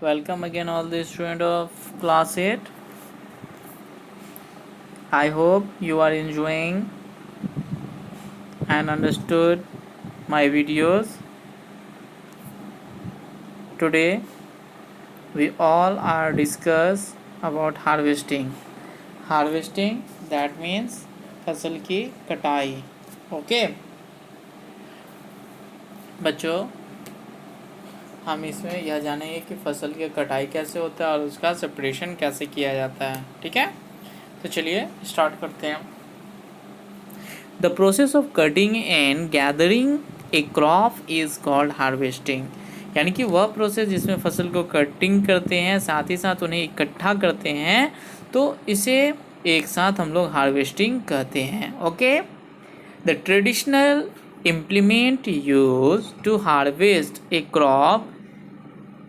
Welcome again all the students of class 8. I hope you are enjoying and understood my videos. Today we all are discuss about harvesting. Harvesting that means फसल की कटाई. Okay बच्चों, हम इसमें यह जानेंगे कि फसल की कटाई कैसे होता है और उसका सेपरेशन कैसे किया जाता है. ठीक है, तो चलिए स्टार्ट करते हैं. The process of cutting and gathering A crop is called harvesting. यानी कि वह प्रोसेस जिसमें फसल को कटिंग करते हैं, साथ ही साथ उन्हें इकट्ठा करते हैं, तो इसे एक साथ हम लोग हार्वेस्टिंग कहते हैं. Okay, the traditional implement used to harvest a crop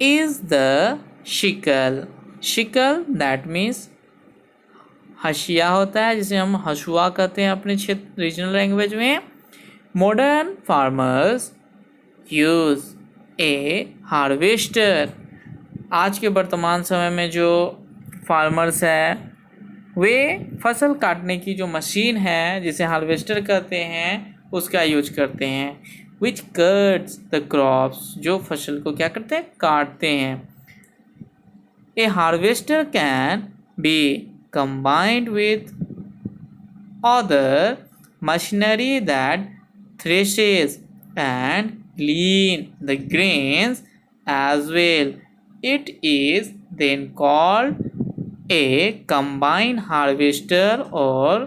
is the sickle. Sickle that means हशिया होता है, जिसे हम हसुआ कहते हैं अपने क्षेत्र रीजनल लैंग्वेज में. मॉडर्न फार्मर्स यूज ए हार्वेस्टर. आज के वर्तमान समय में जो फार्मर्स है वे फसल काटने की जो मशीन है जिसे हार्वेस्टर कहते हैं उसका यूज करते हैं. विच कट्स द क्रॉप्स, जो फसल को क्या करते हैं, काटते हैं. A harvester can be combined with other machinery that threshes and glean the grains as well. It is then called a combine harvester or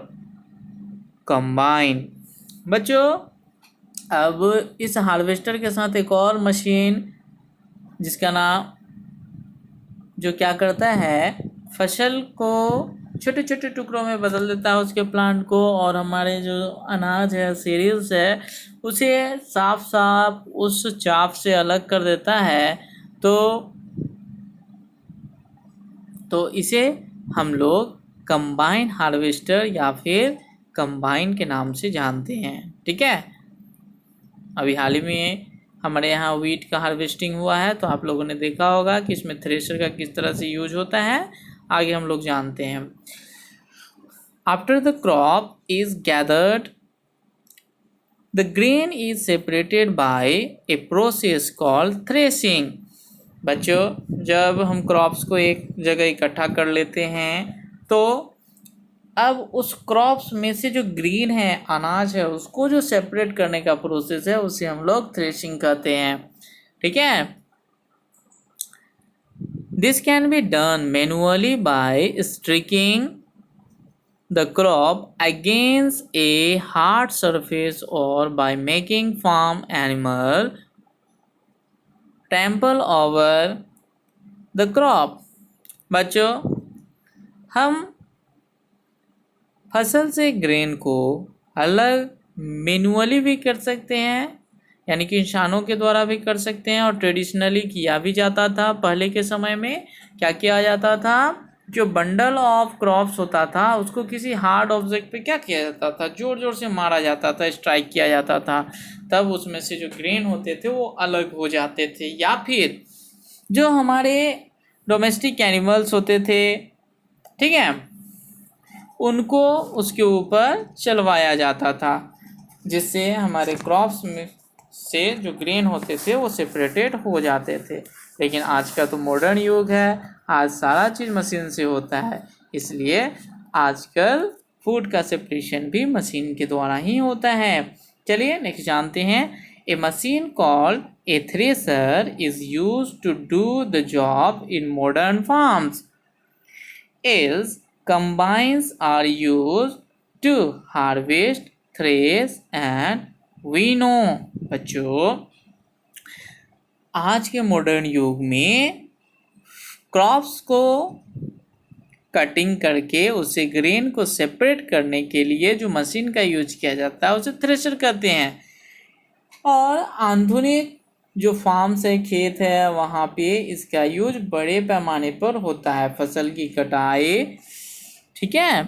combine. बच्चों, अब इस हार्वेस्टर के साथ एक और मशीन जिसका नाम जो क्या करता है, फसल को छोटे छोटे टुकड़ों में बदल देता है उसके प्लांट को, और हमारे जो अनाज है, सीरियल्स है, उसे साफ साफ उस चाप से अलग कर देता है. तो इसे हम लोग कंबाइन हार्वेस्टर या फिर कंबाइन के नाम से जानते हैं. ठीक है, अभी हाल ही में हमारे यहाँ वीट का हार्वेस्टिंग हुआ है, तो आप लोगों ने देखा होगा कि इसमें थ्रेशर का किस तरह से यूज होता है. आगे हम लोग जानते हैं. After the crop is gathered the grain is separated by a process called threshing. बच्चों, जब हम क्रॉप्स को एक जगह इकट्ठा कर लेते हैं तो अब उस क्रॉप्स में से जो ग्रीन है, अनाज है, उसको जो सेपरेट करने का प्रोसेस है उसे हम लोग थ्रेशिंग कहते हैं. ठीक है, this can be done manually by striking the crop against a hard surface or by making farm animal trample over the crop. बच्चों, हम फसल से ग्रेन को अलग मैनुअली भी कर सकते हैं, यानी कि इंसानों के द्वारा भी कर सकते हैं, और ट्रेडिशनली किया भी जाता था. पहले के समय में क्या किया जाता था, जो बंडल ऑफ क्रॉप्स होता था उसको किसी हार्ड ऑब्जेक्ट पे क्या किया जाता था, जोर जोर से मारा जाता था, स्ट्राइक किया जाता था. तब उसमें से जो ग्रेन होते थे वो अलग हो जाते थे. या फिर जो हमारे डोमेस्टिक एनिमल्स होते थे, ठीक है, उनको उसके ऊपर चलवाया जाता था, जिससे हमारे क्रॉप्स में से जो ग्रेन होते थे वो सेपरेटेड हो जाते थे. लेकिन आज का तो मॉडर्न युग है, आज सारा चीज़ मशीन से होता है, इसलिए आजकल फूड का सेपरेशन भी मशीन के द्वारा ही होता है. चलिए नेक्स्ट जानते हैं. A machine called a thresher is used to do the job in modern farms. Else combines are used to harvest, thresh and winnow. बच्चों, आज के मॉडर्न युग में क्रॉप्स को कटिंग करके उससे ग्रेन को सेपरेट करने के लिए जो मशीन का यूज किया जाता है उसे थ्रेशर कहते हैं. और आधुनिक जो फार्म्स है, खेत है, वहाँ पे इसका यूज बड़े पैमाने पर होता है. फसल की कटाई, ठीक है,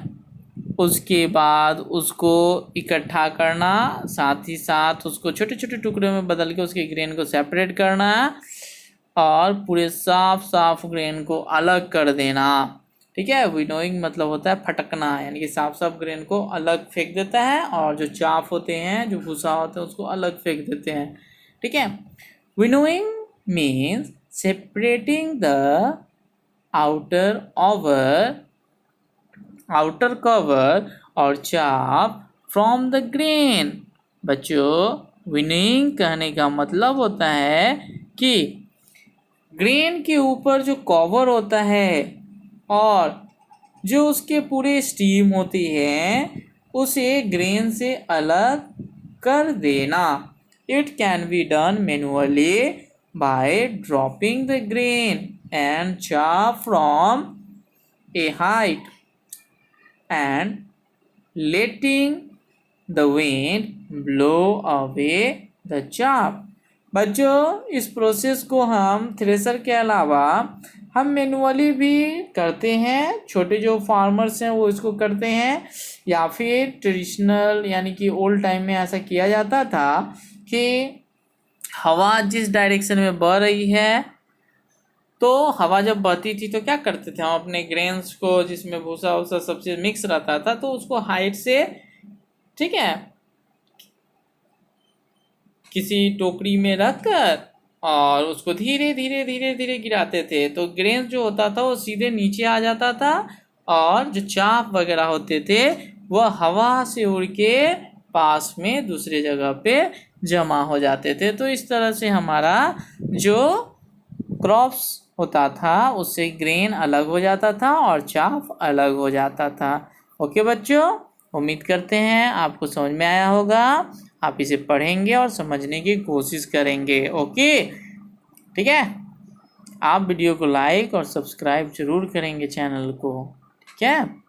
उसके बाद उसको इकट्ठा करना, साथ ही साथ उसको छोटे छोटे टुकड़ों में बदल के उसके ग्रेन को सेपरेट करना, और पूरे साफ साफ ग्रेन को अलग कर देना। ठीक है, विनोइंग मतलब होता है फटकना, यानी कि साफ साफ ग्रेन को अलग फेंक देता है और जो चाफ होते हैं, जो भूसा होता है, उसको अलग फेंक देते हैं। ठीक है, winnowing means separating the outer cover और चाफ फ्रॉम द ग्रेन। बच्चों, विनोइंग कहने का मतलब होता है कि ग्रेन के ऊपर जो कवर होता है और जो उसके पूरे स्टीम होती है उसे ग्रेन से अलग कर देना। It can be done manually by dropping the grain and chaff from a height and letting the wind blow away the chaff। बच्चों, इस प्रोसेस को हम थ्रेसर के अलावा हम मैनुअली भी करते हैं। छोटे जो फार्मर्स हैं वो इसको करते हैं, या फिर ट्रेडिशनल यानी कि ओल्ड टाइम में ऐसा किया जाता था कि हवा जिस डायरेक्शन में बह रही है, तो हवा जब बहती थी तो क्या करते थे हम अपने ग्रेन्स को, जिसमें भूसा वूसा सब चीज़ मिक्स रहता था, तो उसको हाइट से, ठीक है, किसी टोकरी में रखकर और उसको धीरे धीरे धीरे धीरे गिराते थे, तो ग्रेन्स जो होता था वो सीधे नीचे आ जाता था और जो चाप वगैरह होते थे वह हवा से उड़ के पास में दूसरे जगह पे जमा हो जाते थे। तो इस तरह से हमारा जो क्रॉप्स होता था उससे ग्रेन अलग हो जाता था और चाफ अलग हो जाता था। ओके बच्चों, उम्मीद करते हैं आपको समझ में आया होगा। आप इसे पढ़ेंगे और समझने की कोशिश करेंगे। ओके, ठीक है, आप वीडियो को लाइक और सब्सक्राइब जरूर करेंगे चैनल को। ठीक है।